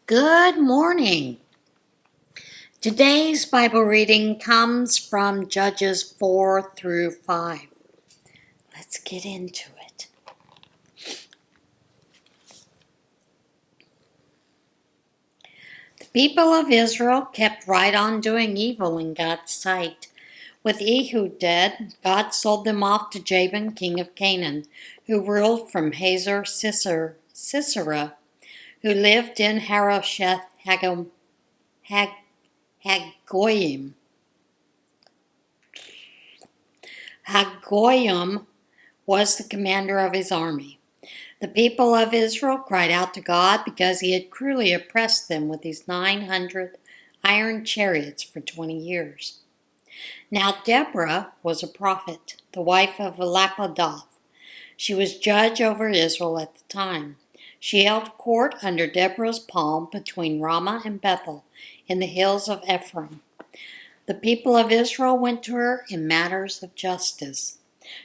Good morning. Today's Bible reading comes from Judges 4 through 5. Let's get into it. The people of Israel kept right on doing evil in God's sight. With Ehud dead, God sold them off to Jabin, king of Canaan, who ruled from Hazar Sisera, who lived in Harosheth Hagoyim. Hagoyim was the commander of his army. The people of Israel cried out to God because he had cruelly oppressed them with his 900 iron chariots for 20 years. Now Deborah was a prophet, the wife of Lapidoth. She was judge over Israel at the time. She held court under Deborah's palm between Ramah and Bethel in the hills of Ephraim. The people of Israel went to her in matters of justice.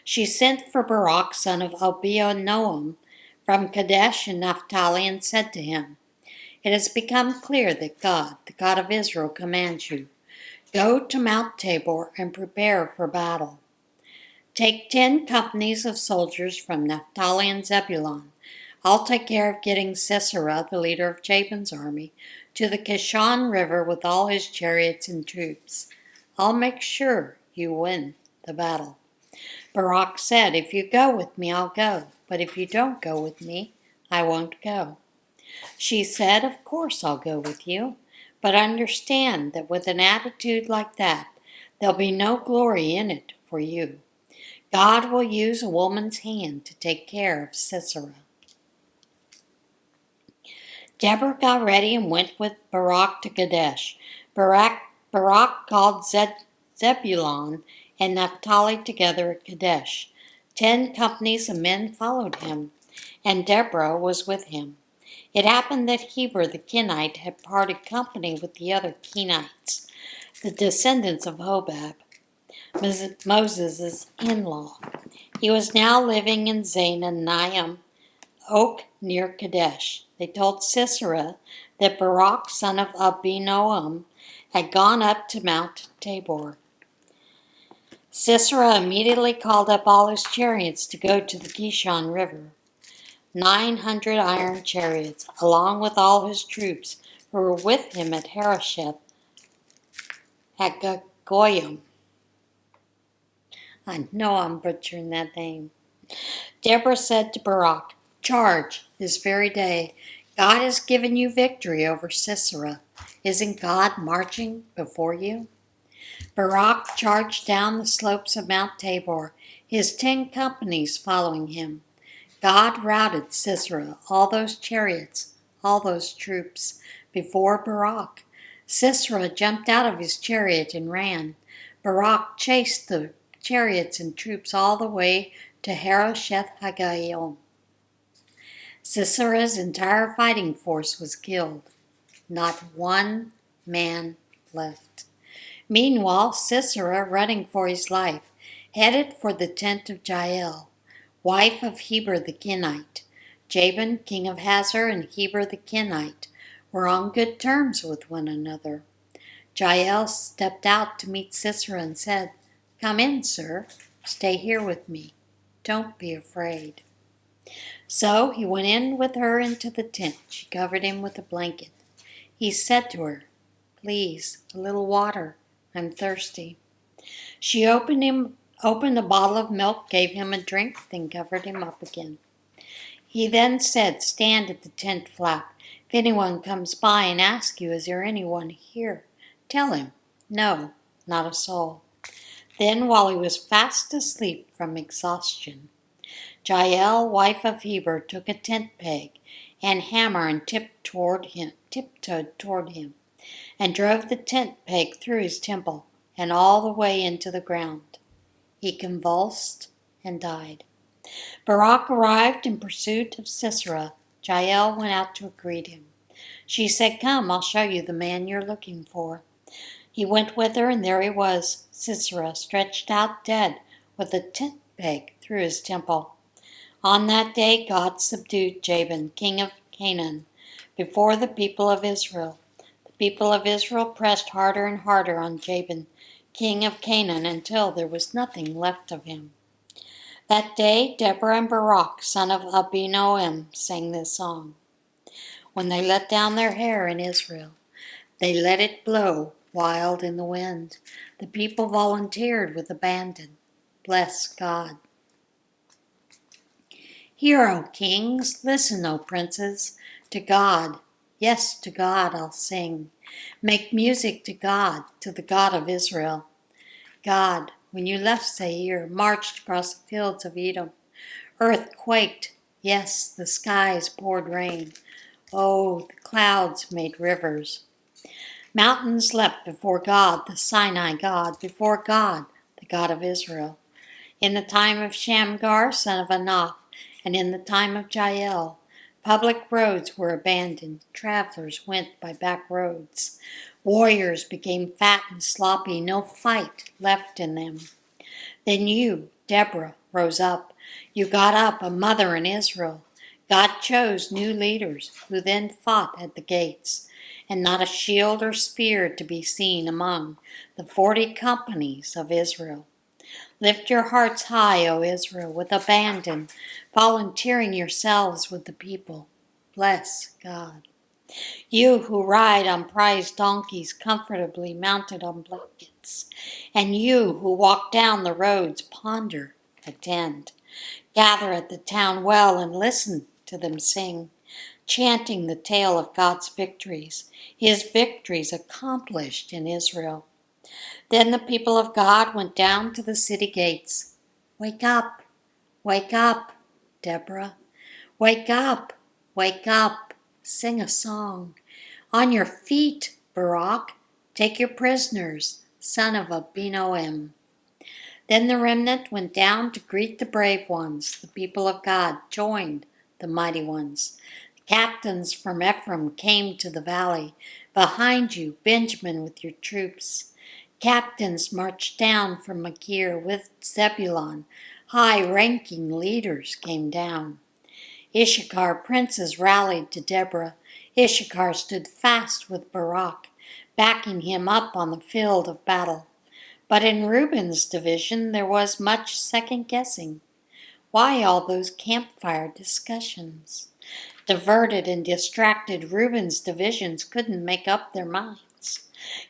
She sent for Barak, son of Abinoam, from Kadesh in Naphtali, and said to him, "It has become clear that God, the God of Israel, commands you. Go to Mount Tabor and prepare for battle. Take 10 companies of soldiers from Naphtali and Zebulun. I'll take care of getting Sisera, the leader of Jabin's army, to the Kishon River with all his chariots and troops. I'll make sure you win the battle." Barak said, "If you go with me, I'll go, but if you don't go with me, I won't go." She said, "Of course I'll go with you, but understand that with an attitude like that, there'll be no glory in it for you. God will use a woman's hand to take care of Sisera." Deborah got ready and went with Barak to Kadesh. Barak called Zebulun and Naphtali together at Kadesh. 10 companies of men followed him, and Deborah was with him. It happened that Heber the Kenite had parted company with the other Kenites, the descendants of Hobab, Moses' in-law. He was now living in Zaanannim Oak near Kadesh. They told Sisera that Barak, son of Abinoam, had gone up to Mount Tabor. Sisera immediately called up all his chariots to go to the Kishon River. 900 iron chariots, along with all his troops who were with him at Harosheth Hagoyim. I know I'm butchering that name. Deborah said to Barak, "Charge this very day. God has given you victory over Sisera. Isn't God marching before you?" Barak charged down the slopes of Mount Tabor, his 10 companies following him. God routed Sisera, all those chariots, all those troops, before Barak. Sisera jumped out of his chariot and ran. Barak chased the chariots and troops all the way to Harosheth Hagoyim. Sisera's entire fighting force was killed. Not one man left. Meanwhile, Sisera, running for his life, headed for the tent of Jael, wife of Heber the Kenite. Jabin, king of Hazor, and Heber the Kenite were on good terms with one another. Jael stepped out to meet Sisera and said, "Come in, sir. Stay here with me. Don't be afraid." So he went in with her into the tent. She covered him with a blanket. He said to her, "Please, a little water. I'm thirsty." She opened a bottle of milk, gave him a drink, then covered him up again. He then said, "Stand at the tent flap. If anyone comes by and asks you, 'Is there anyone here?' tell him, 'No, not a soul.'" Then, while he was fast asleep from exhaustion, Jael, wife of Heber, took a tent peg and hammer and tiptoed toward him, and drove the tent peg through his temple and all the way into the ground. He convulsed and died. Barak arrived in pursuit of Sisera. Jael went out to greet him. She said, "Come, I'll show you the man you're looking for." He went with her, and there he was, Sisera, stretched out dead, with a tent peg through his temple. On that day God subdued Jabin, king of Canaan, before the people of Israel. The people of Israel pressed harder and harder on Jabin, king of Canaan, until there was nothing left of him. That day, Deborah and Barak, son of Abinoam, sang this song. When they let down their hair in Israel, they let it blow wild in the wind. The people volunteered with abandon. Bless God. Hear, O kings, listen, O princes, to God. Yes, to God I'll sing. Make music to God, to the God of Israel. God, when you left Seir, marched across the fields of Edom. Earth quaked. Yes, the skies poured rain. Oh, the clouds made rivers. Mountains leapt before God, the Sinai God, before God, the God of Israel. In the time of Shamgar, son of Anath, and in the time of Jael, public roads were abandoned. Travelers went by back roads. Warriors became fat and sloppy, no fight left in them. Then you, Deborah, rose up. You got up, a mother in Israel. God chose new leaders who then fought at the gates, and not a shield or spear to be seen among the 40 companies of Israel. Lift your hearts high, O Israel, with abandon, volunteering yourselves with the people. Bless God. You who ride on prized donkeys comfortably mounted on blankets, and you who walk down the roads, ponder, attend. Gather at the town well and listen to them sing, chanting the tale of God's victories, his victories accomplished in Israel. Then the people of God went down to the city gates. Wake up, Deborah. Wake up, sing a song. On your feet, Barak, take your prisoners, son of Abinoam. Then the remnant went down to greet the brave ones. The people of God joined the mighty ones. The captains from Ephraim came to the valley. Behind you, Benjamin with your troops. Captains marched down from Machir with Zebulun. High-ranking leaders came down. Issachar princes rallied to Deborah. Issachar stood fast with Barak, backing him up on the field of battle. But in Reuben's division there was much second-guessing. Why all those campfire discussions? Diverted and distracted, Reuben's divisions couldn't make up their minds.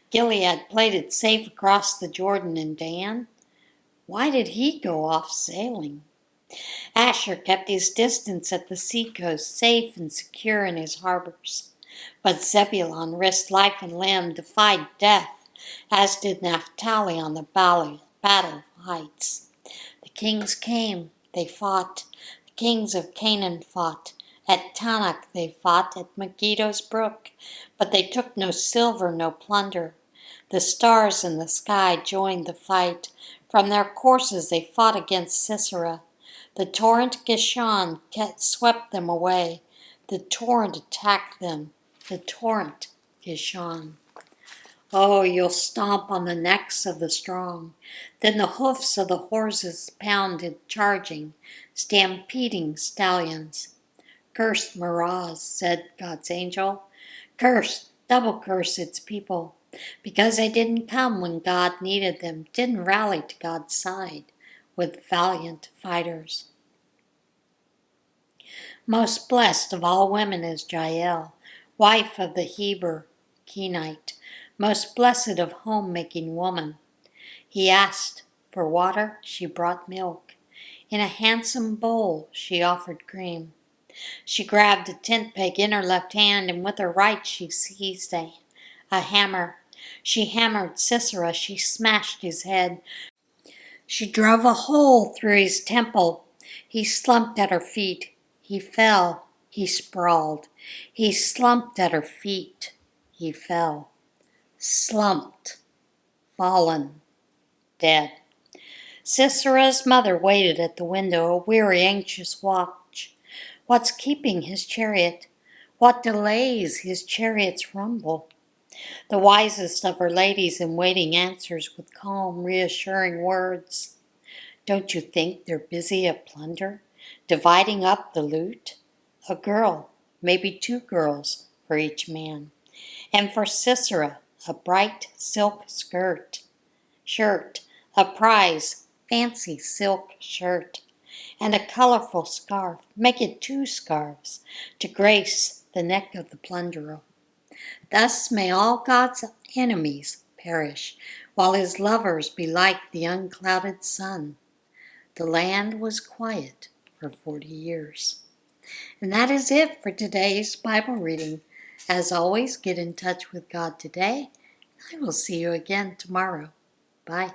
Gilead played it safe across the Jordan, and Dan? Why did he go off sailing? Asher kept his distance at the seacoast, safe and secure in his harbors. But Zebulun risked life and limb, defied death, as did Naphtali on the battle heights. The kings came, they fought. The kings of Canaan fought. At Tanakh they fought, at Megiddo's brook. But they took no silver, no plunder. The stars in the sky joined the fight. From their courses they fought against Sisera. The torrent Gishon swept them away. The torrent attacked them. The torrent Gishon. Oh, you'll stomp on the necks of the strong. Then the hoofs of the horses pounded, charging, stampeding stallions. Curse Meroz, said God's angel. Curse, double curse its people, because they didn't come when God needed them, didn't rally to God's side with valiant fighters. Most blessed of all women is Jael, wife of the Heber Kenite, most blessed of home-making woman. He asked for water, she brought milk. In a handsome bowl she offered cream. She grabbed a tent peg in her left hand, and with her right she seized a hammer. She hammered Sisera, she smashed his head. She drove a hole through his temple. He slumped at her feet. He fell. He sprawled. He slumped at her feet. He fell. Slumped. Fallen. Dead. Sisera's mother waited at the window, a weary, anxious watch. What's keeping his chariot? What delays his chariot's rumble? The wisest of her ladies in waiting answers with calm, reassuring words. Don't you think they're busy at plunder, dividing up the loot? A girl, maybe 2 girls, for each man. And for Sisera, a bright silk shirt, a prize, fancy silk shirt, and a colorful scarf. Make it 2 scarves to grace the neck of the plunderer. Thus may all God's enemies perish, while his lovers be like the unclouded sun. The land was quiet for 40 years. And that is it for today's Bible reading. As always, get in touch with God today. I will see you again tomorrow. Bye.